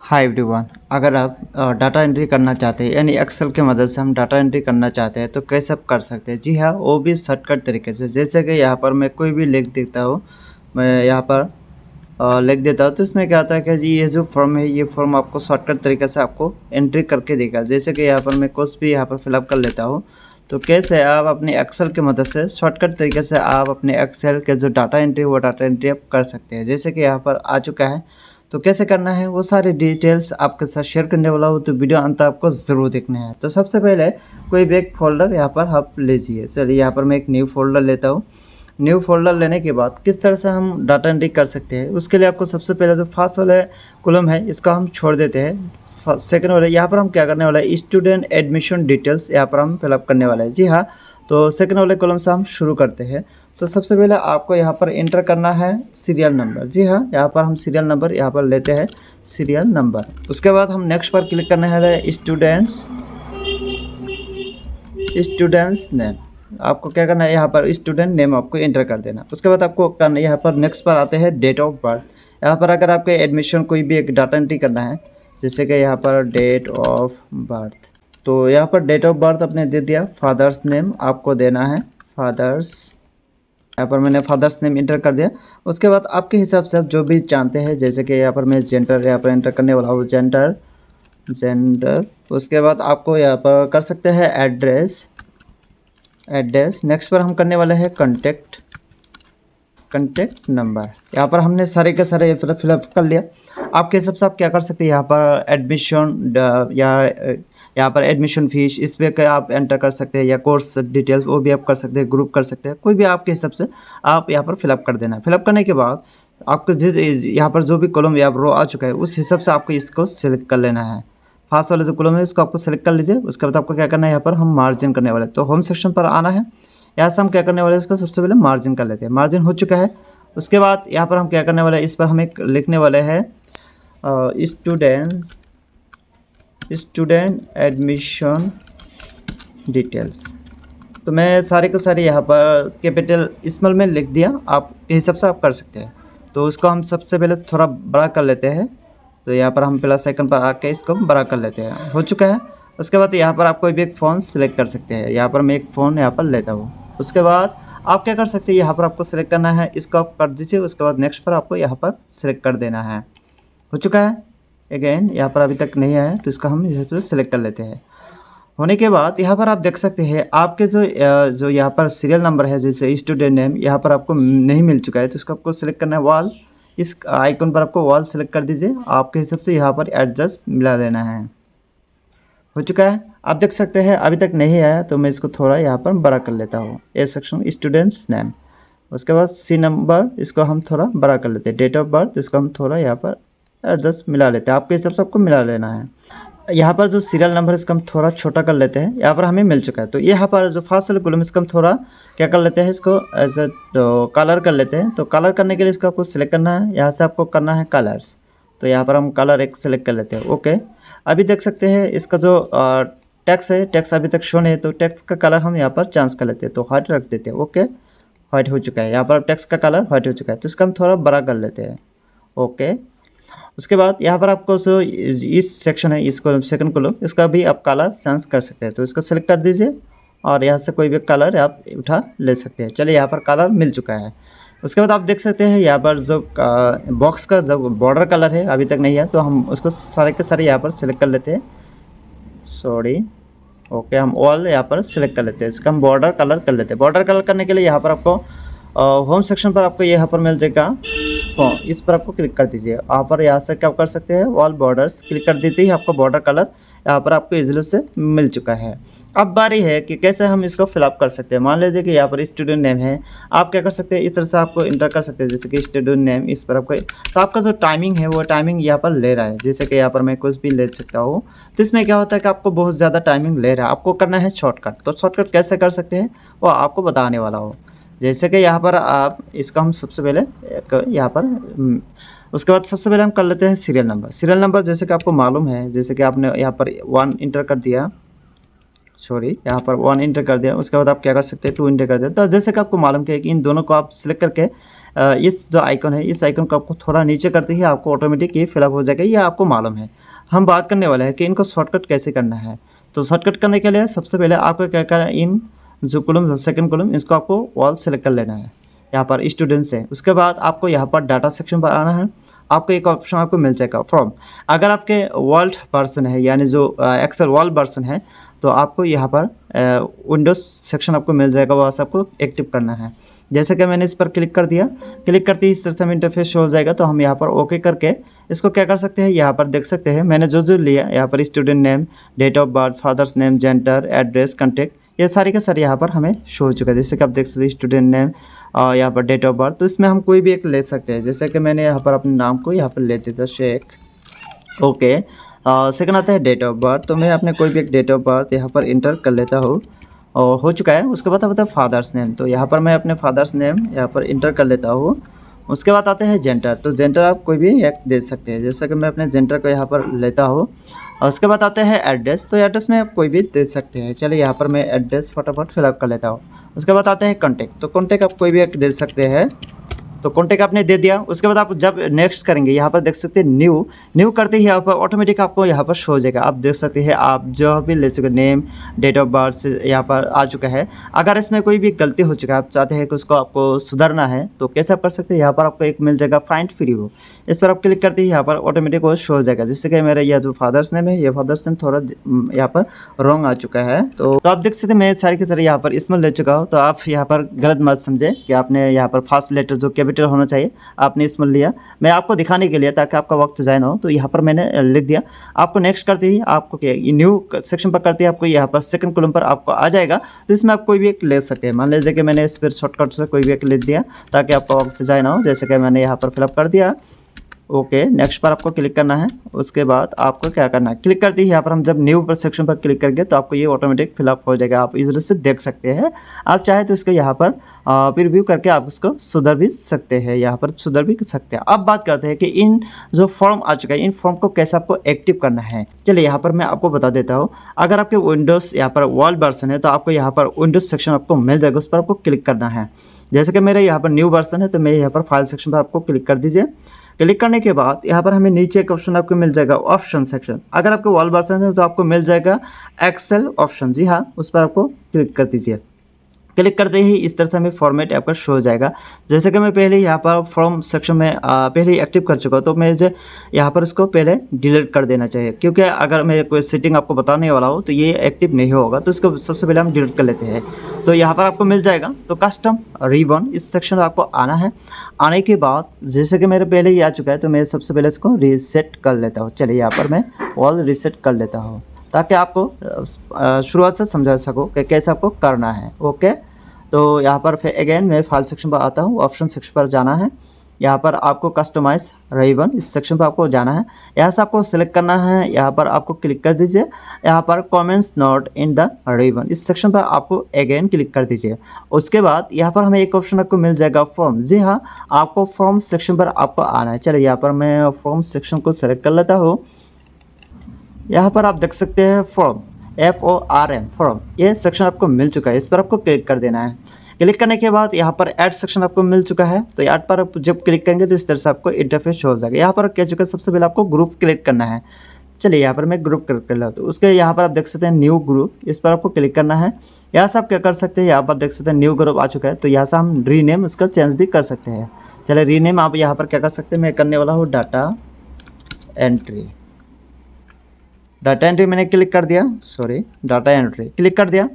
Hi everyone. अगर आप data entry करना चाहते हैं यानी एक्सेल की मदद से हम डाटा एंट्री करना चाहते हैं तो कैसे आप कर सकते हैं। जी हाँ, वो भी शॉर्टकट तरीके से। जैसे कि यहाँ पर मैं कोई भी लिख देता हूँ, मैं यहाँ पर लिख देता हूँ तो इसमें क्या होता है कि जी ये जो फॉर्म है ये फॉर्म आपको शॉर्टकट तरीके से आपको एंट्री करके देगा। जैसे कि यहाँ पर मैं कुछ भी यहाँ पर फिलअप कर लेता हूँ तो कैसे आप अपने एक्सेल की मदद से शॉर्टकट तरीके से आप अपने एक्सेल के जो डाटा एंट्री वो डाटा एंट्री आप कर सकते हैं। जैसे कि यहाँ पर आ चुका है तो कैसे करना है वो सारी डिटेल्स आपके साथ शेयर करने वाला हूँ, तो वीडियो अंत आपको ज़रूर देखना है। तो सबसे पहले कोई भी एक फ़ोल्डर यहाँ पर आप लीजिए। चलिए यहाँ पर मैं एक न्यू फ़ोल्डर लेता हूँ। न्यू फ़ोल्डर लेने के बाद किस तरह से हम डाटा एंट्री कर सकते हैं उसके लिए आपको सबसे पहले जो फर्स्ट वाला कॉलम है इसका हम छोड़ देते हैं। सेकंड वाले यहाँ पर हम क्या करने वाला है, स्टूडेंट एडमिशन डिटेल्स यहाँ पर हम फिलअप करने वाले हैं। जी हाँ, तो सेकंड वाले कॉलम से हम शुरू करते हैं। तो सबसे पहले आपको यहाँ पर एंटर करना है सीरियल नंबर। जी हाँ, यहाँ पर हम सीरियल नंबर यहाँ पर लेते हैं, सीरियल नंबर। उसके बाद हम नेक्स्ट पर क्लिक करने वाले स्टूडेंट्स नेम। आपको क्या करना है, यहाँ पर स्टूडेंट नेम आपको एंटर कर देना। उसके बाद आपको करना यहाँ पर नेक्स्ट पर आते हैं डेट ऑफ बर्थ। यहाँ पर अगर आपके एडमिशन कोई भी एक डाटा एंट्री करना है, जैसे कि यहाँ पर डेट ऑफ बर्थ, तो यहाँ पर डेट ऑफ बर्थ आपने दे दिया। फादर्स नेम आपको देना है, फादर्स। यहाँ पर मैंने फादर्स नेम इंटर कर दिया। उसके बाद आपके हिसाब से आप जो भी जानते हैं, जैसे कि यहाँ पर मैं जेंडर यहाँ पर एंटर करने वाला हूँ, जेंडर। उसके बाद आपको यहाँ पर कर सकते हैं एड्रेस। नेक्स्ट पर हम करने वाले हैं कॉन्टैक्ट नंबर। यहाँ पर हमने सारे के सारे फिलअप कर लिया। आपके हिसाब से आप क्या कर सकते हैं, यहाँ पर एडमिशन या यहाँ पर एडमिशन फीस इस पर आप एंटर कर सकते हैं, या कोर्स डिटेल्स वो भी आप कर सकते हैं, ग्रुप कर सकते हैं, कोई भी आपके हिसाब से आप यहाँ पर फिलअप कर देना। फिलअप करने के बाद आपको यहाँ पर जो भी कॉलम या रो आ चुका है उस हिसाब से आपको इसको सिलेक्ट कर लेना है। फर्स्ट वाले जो कॉलम है इसको आपको सेलेक्ट कर लीजिए। उसके बाद आपको क्या करना है, यहाँ पर हम मार्जिन करने वाले हैं। तो होम सेक्शन पर आना है, यहाँ से हम क्या करने वाले हैं, इसको सबसे पहले मार्जिन कर लेते हैं। मार्जिन हो चुका है। उसके बाद यहाँ पर हम क्या करने वाले हैं, इस पर हम एक लिखने वाले हैं स्टूडेंट एडमिशन डिटेल्स। तो मैं सारे को सारे यहाँ पर कैपिटल स्मॉल में लिख दिया, आपके हिसाब से आप कर सकते हैं। तो उसको हम सबसे पहले थोड़ा बड़ा कर लेते हैं। तो यहाँ पर हम प्लस आइकन पर आके इसको बड़ा कर लेते हैं, हो चुका है। उसके बाद यहाँ पर आप कोई भी एक फ़ोन सेलेक्ट कर सकते हैं। यहाँ पर मैं एक फ़ोन यहाँ पर लेता हूँ। उसके बाद आप क्या कर सकते हैं, यहाँ पर आपको सेलेक्ट करना है, इसको आप कर दीजिए। उसके बाद नेक्स्ट पर आपको यहाँ पर सेलेक्ट कर देना है, हो चुका है। अगेन यहाँ पर अभी तक नहीं आया तो इसका हम यहाँ पर सेलेक्ट कर लेते हैं। होने के बाद यहाँ पर आप देख सकते हैं आपके जो यहाँ पर सीरियल नंबर है, जैसे स्टूडेंट नेम यहाँ पर आपको नहीं मिल चुका है तो इसको आपको सेलेक्ट करना है वॉल। इस आइकन पर आपको वॉल सेलेक्ट कर दीजिए। आपके हिसाब से यहाँ पर एडजस्ट मिला लेना है, हो चुका है। आप देख सकते हैं अभी तक नहीं आया तो मैं इसको थोड़ा यहाँ पर बड़ा कर लेता हूँ। A section students name. उसके बाद सी नंबर, इसको हम थोड़ा बड़ा कर लेते हैं। डेट ऑफ बर्थ, इसको हम थोड़ा यहाँ पर एडजस्ट मिला लेते हैं। आपके हिसाब से आपको मिला लेना है। यहाँ पर जो सीरियल नंबर है इसका हम थोड़ा छोटा कर लेते हैं। यहाँ पर हमें मिल चुका है। तो यहाँ पर जो फर्स्ट वाले कॉलम इसका हम थोड़ा क्या कर लेते हैं, इसको एज ए कलर कर लेते हैं। तो कलर करने के लिए इसको आपको सिलेक्ट करना है, यहाँ से आपको करना है कलर्स। तो यहाँ पर हम कलर एक सेलेक्ट कर लेते हैं, ओके। अभी देख सकते हैं इसका जो टेक्स्ट है, टेक्स्ट अभी तक शो नहीं है तो टेक्स्ट का कलर हम यहाँ पर चेंज कर लेते हैं। तो व्हाइट रख देते हैं, ओके। व्हाइट हो चुका है, यहाँ पर टेक्स्ट का कलर व्हाइट हो चुका है। तो इसका हम थोड़ा बड़ा कर लेते हैं, ओके। उसके बाद यहाँ पर आपको जो इस सेक्शन है, इसको सेकंड कॉलम, इसका भी आप कलर चेंज कर सकते हैं। तो इसको सेलेक्ट कर दीजिए और यहाँ से कोई भी कलर आप उठा ले सकते हैं। चलिए यहाँ पर कलर मिल चुका है। उसके बाद आप देख सकते हैं यहाँ पर जो बॉक्स का जो बॉर्डर कलर है अभी तक नहीं है तो हम उसको सारे के सारे यहाँ पर सेलेक्ट कर लेते हैं, सॉरी, ओके। हम ऑल यहाँ पर सेलेक्ट कर लेते हैं, इसका हम बॉर्डर कलर कर लेते हैं। बॉर्डर कलर करने के लिए यहाँ पर आपको होम सेक्शन पर आपको यहाँ पर मिल जाएगा, इस पर आपको क्लिक कर दीजिए। आप पर यहाँ से क्या कर सकते हैं, ऑल बॉर्डर्स क्लिक कर देते ही आपको बॉर्डर कलर यहाँ पर आपको इजीली से मिल चुका है। अब बारी है कि कैसे हम इसको फिलअप कर सकते हैं। मान लीजिए कि यहाँ पर स्टूडेंट नेम है, आप क्या कर सकते हैं, इस तरह से आपको इंटर कर सकते हैं, जैसे कि स्टूडेंट नेम, इस पर आपको तो आपका जो टाइमिंग है वो टाइमिंग यहाँ पर ले रहा है। जैसे कि यहाँ पर मैं कुछ भी ले सकता हूँ तो इसमें क्या होता है कि आपको बहुत ज़्यादा टाइमिंग ले रहा है, आपको करना है शॉर्टकट। तो शॉर्टकट कैसे कर सकते हैं वो आपको बताने वाला हो। जैसे कि यहाँ पर आप इसका हम सबसे पहले एक यहाँ पर उसके बाद सबसे पहले हम कर लेते हैं सीरियल नंबर। सीरियल नंबर जैसे कि आपको मालूम है, जैसे कि आपने यहाँ पर 1 इंटर कर दिया, सॉरी यहाँ पर 1 इंटर कर दिया। उसके बाद आप क्या कर सकते हैं, 2 इंटर कर दिया। तो जैसे कि आपको मालूम है कि इन दोनों को आप सिलेक्ट करके इस जो आइकन है, इस आइकन को आपको थोड़ा नीचे करते ही आपको ऑटोमेटिक ये फिलअप हो जाएगा, ये आपको मालूम है। हम बात करने वाले हैं कि इनको शॉर्टकट कैसे करना है। तो शॉर्टकट करने के लिए सबसे पहले आपको क्या करना है, इन जो कॉलम सेकंड कॉलम इसको आपको ऑल सेलेक्ट कर लेना है, यहाँ पर स्टूडेंट्स है। उसके बाद आपको यहाँ पर डाटा सेक्शन पर आना है। आपको एक ऑप्शन आपको मिल जाएगा फ्रॉम। अगर आपके वर्ल्ड वर्जन है, यानी जो एक्सेल वर्ल्ड वर्जन है, तो आपको यहाँ पर विंडोज़ सेक्शन आपको मिल जाएगा, वहाँ से आपको एक्टिव करना है। जैसे कि मैंने इस पर क्लिक कर दिया, क्लिक करते ही इस तरह से हमें इंटरफेस शो हो जाएगा। तो हम यहाँ पर ओके करके इसको क्या कर सकते हैं, यहाँ पर देख सकते हैं मैंने जो लिया, यहाँ पर student name, date of birth, father's name, gender, address, contact, ये सारे के सारे यहाँ पर हमें शो हो चुका है। जैसे कि आप देख सकते हैं स्टूडेंट नेम और यहाँ पर डेट ऑफ बर्थ। तो इसमें हम कोई भी एक ले सकते हैं। जैसे कि मैंने यहाँ पर अपने नाम को यहाँ पर ले देता हूँ शेख। ओके, सेकंड आता है डेट ऑफ बर्थ। तो मैं अपने कोई भी एक डेट ऑफ बर्थ यहाँ पर इंटर कर लेता हूँ और हो चुका है। उसके बाद आता है फादर्स नेम। तो यहाँ पर मैं अपने फादर्स नेम यहाँ पर इंटर कर लेता हूँ। उसके बाद आते हैं जेंडर। तो जेंडर आप कोई भी एक दे सकते हैं, जैसे कि मैं अपने जेंडर को यहाँ पर लेता हूँ। और उसके बाद आते हैं एड्रेस। तो एड्रेस में आप कोई भी दे सकते हैं। चलिए यहाँ पर मैं एड्रेस फटाफट फिलअप कर लेता हूँ। उसके बाद आते हैं कॉन्टैक्ट। तो कॉन्टैक्ट आप कोई भी एक दे सकते हैं। तो कॉन्टैक्ट आपने दे दिया। उसके बाद आप जब नेक्स्ट करेंगे, यहाँ पर देख सकते हैं न्यू करते ही यहाँ पर ऑटोमेटिक आपको यहाँ पर शो हो जाएगा। आप देख सकते हैं, आप जो भी ले चुके नेम, डेट ऑफ बर्थ से यहाँ पर आ चुका है। अगर इसमें कोई भी गलती हो चुका है, आप चाहते हैं कि उसको आपको सुधारना है, तो कैसे आप कर सकते हैं, यहाँ पर आपको एक मिल जाएगा फाइंड फ्री हो। इस पर आप क्लिक करते ही यहाँ पर ऑटोमेटिक वो शो हो जाएगा। जैसे कि मेरा यह जो फादर्स नेम है, ये फादर्स नेम थोड़ा यहाँ पर रॉन्ग आ चुका है। तो आप देख सकते हैं मैं सारी के सारे यहाँ पर इसमें ले चुका हूँ। तो आप यहाँ पर गलत मत समझे कि आपने यहाँ पर फर्स्ट लेटर जो कैपिटल होना चाहिए आपने इसमें लिया। मैं आपको दिखाने के लिए, ताकि आपका वक्त ज़ाया ना हो, तो यहाँ पर मैंने लिख दिया। आपको नेक्स्ट करते ही आपको क्या, न्यू सेक्शन पर करते ही आपको यहाँ पर सेकंड कॉलम पर आपको आ जाएगा। तो इसमें आप कोई भी एक ले सकते हैं। मान लीजिए कि मैंने इस पर शॉर्टकट से कोई भी एक लिख दिया, ताकि आपका वक्त ज़ाया ना हो। जैसे कि मैंने यहाँ पर फिलअप कर दिया। ओके, नेक्स्ट पर आपको क्लिक करना है। उसके बाद आपको क्या करना है, क्लिक करते ही यहाँ पर हम जब न्यू पर सेक्शन पर क्लिक करेंगे, तो आपको ये ऑटोमेटिक फिलअप हो जाएगा। आप इस तरह से देख सकते हैं। आप चाहे तो इसको यहाँ पर प्रीव्यू करके आप उसको सुधर भी सकते हैं, यहाँ पर सुधर भी सकते हैं। अब बात करते हैं कि इन जो फॉर्म आ चुका है, इन फॉर्म को कैसे आपको एक्टिव करना है। चलिए यहाँ पर मैं आपको बता देता हूँ। अगर आपके विंडोज़ यहाँ पर वर्ल्ड वर्जन है, तो आपको यहाँ पर विंडोज़ सेक्शन आपको मिल जाएगा, उस पर आपको क्लिक करना है। जैसे कि मेरे यहाँ पर न्यू वर्जन है, तो मैं यहाँ पर फाइल सेक्शन पर आपको क्लिक कर दीजिए। क्लिक करने के बाद यहाँ पर हमें नीचे एक ऑप्शन आपको मिल जाएगा ऑप्शन सेक्शन। अगर आपको वर्ल्ड वर्जन है, तो आपको मिल जाएगा एक्सेल ऑप्शन। जी हाँ, उस पर आपको क्लिक कर दीजिए। क्लिक करते ही इस तरह से हमें फॉर्मेट आपका शो हो जाएगा। जैसे कि मैं पहले यहाँ पर फॉर्म सेक्शन में पहले ही एक्टिव कर चुका हूँ, तो मुझे यहाँ पर इसको पहले डिलीट कर देना चाहिए, क्योंकि अगर मैं कोई सेटिंग आपको बताने वाला हूँ तो ये एक्टिव नहीं होगा। तो इसको सबसे पहले हम डिलीट कर लेते हैं। तो यहाँ पर आपको मिल जाएगा, तो कस्टम रिबन इस सेक्शन में आपको आना है। आने के बाद जैसे कि मेरे पहले ही आ चुका है, तो मैं सबसे पहले इसको रीसेट कर लेता हूँ। चलिए यहाँ पर मैं ऑल रीसेट कर लेता हूँ, ताकि आपको शुरुआत से समझा सकूँ कि कैसे आपको करना है। ओके, तो यहाँ पर फिर अगेन मैं फाइल सेक्शन पर आता हूँ। ऑप्शन सेक्शन पर जाना है। यहाँ पर आपको कस्टमाइज रिबन इस सेक्शन पर आपको जाना है। यहाँ से आपको सिलेक्ट करना है। यहाँ पर आपको क्लिक कर दीजिए। यहाँ पर comments note in the ribbon इस सेक्शन पर आपको अगेन क्लिक कर दीजिए। उसके बाद यहाँ पर हमें एक ऑप्शन आपको मिल जाएगा फॉर्म। जी हाँ, आपको फॉर्म सेक्शन पर आपको आना है। चलिए यहाँ पर मैं फॉर्म सेक्शन को सेलेक्ट कर लेता हूँ। यहाँ पर आप देख सकते हैं फॉर्म FORM फॉर्म, ये सेक्शन आपको मिल चुका है। इस पर आपको क्लिक कर देना है। क्लिक करने के बाद यहाँ पर ऐड सेक्शन आपको मिल चुका है। तो ऐड पर आप जब क्लिक करेंगे, तो इस तरह से आपको इंटरफेस हो जाएगा। यहाँ पर क्या चुका है, सबसे पहले आपको ग्रुप क्रिएट करना है। चलिए यहाँ पर मैं ग्रुप क्रिएट कर लेता हूँ। तो उसके यहाँ पर आप देख सकते हैं न्यू ग्रुप, इस पर आपको क्लिक करना है। यहाँ से आप क्या कर सकते हैं, यहाँ पर देख सकते हैं न्यू ग्रुप आ चुका है। तो यहाँ से हम रीनेम उसका चेंज भी कर सकते हैं। चलिए रीनेम आप यहाँ पर क्या कर सकते हैं, मैं करने वाला हूँ डाटा एंट्री। डाटा एंट्री मैंने क्लिक कर दिया, सॉरी डाटा एंट्री क्लिक कर दिया।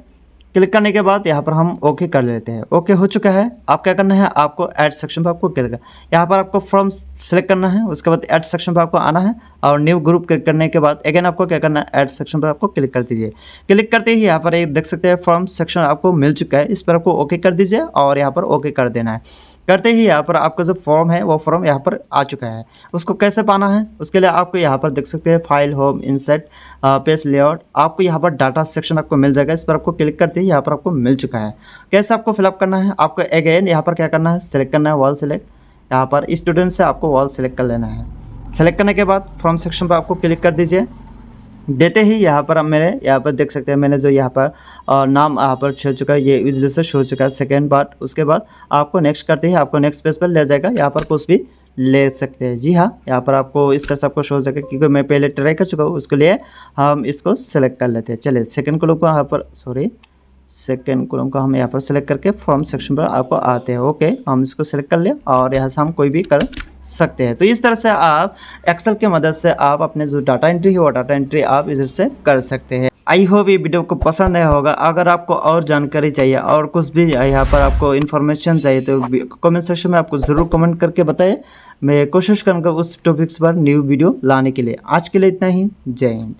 क्लिक करने के बाद यहाँ पर हम ओके कर लेते हैं। ओके हो चुका है। आप क्या करना है, आपको ऐड सेक्शन पर आपको क्लिक, यहाँ पर आपको फॉर्म सेलेक्ट करना है। उसके बाद ऐड सेक्शन पर आपको आना है और न्यू ग्रुप क्लिक करने के बाद अगेन आपको क्या करना है, ऐड सेक्शन पर आपको क्लिक कर दीजिए। क्लिक करते ही यहाँ पर एक देख सकते हैं फॉर्म सेक्शन आपको मिल चुका है। इस पर आपको ओके कर दीजिए और यहाँ पर ओके कर देना है। करते ही यहाँ पर आपका जो फॉर्म है, वो फॉर्म यहाँ पर आ चुका है। उसको कैसे पाना है, उसके लिए आपको यहाँ पर देख सकते हैं file, home, insert, page layout. आपको यहाँ पर डाटा सेक्शन आपको मिल जाएगा। इस पर आपको क्लिक करते ही यहाँ पर आपको मिल चुका है। कैसे आपको फिलअप करना है, आपको अगेन यहाँ पर क्या करना है, सेलेक्ट करना है वॉल सेलेक्ट। यहाँ पर स्टूडेंट से आपको वॉल सेलेक्ट कर लेना है। सेलेक्ट करने के बाद फॉर्म सेक्शन पर आपको क्लिक कर दीजिए। देते ही यहाँ पर अब मेरे यहाँ पर देख सकते हैं मैंने जो यहाँ पर नाम यहाँ पर शो चुका है, ये इधर से शो चुका है सेकेंड पार्ट। उसके बाद आपको नेक्स्ट करते ही आपको नेक्स्ट पेज पर ले जाएगा, यहाँ पर कुछ भी ले सकते हैं। जी हाँ, यहाँ पर आपको इस तरह से आपको शो हो जाएगा, क्योंकि मैं पहले ट्राई कर चुका हूँ, उसके लिए हम इसको सेलेक्ट कर लेते हैं। चलिए सेकेंड कॉलम को यहाँ पर सेकेंड कॉलम को हम यहाँ पर सेलेक्ट करके फॉर्म सेक्शन पर आपको आते हैं। ओके, हम इसको सेलेक्ट कर लिया और यहाँ से हम कोई भी कर सकते हैं। तो इस तरह से आप एक्सेल की मदद से आप अपने जो डाटा एंट्री है वो डाटा एंट्री आप इधर से कर सकते हैं। आई होप ये वीडियो को पसंद आया होगा। अगर आपको और जानकारी चाहिए और कुछ भी यहाँ पर आपको इन्फॉर्मेशन चाहिए तो कमेंट सेक्शन में आपको ज़रूर कमेंट करके बताएं। मैं कोशिश करूँगा उस टॉपिक्स पर न्यू वीडियो लाने के लिए। आज के लिए इतना ही। जय हिंद।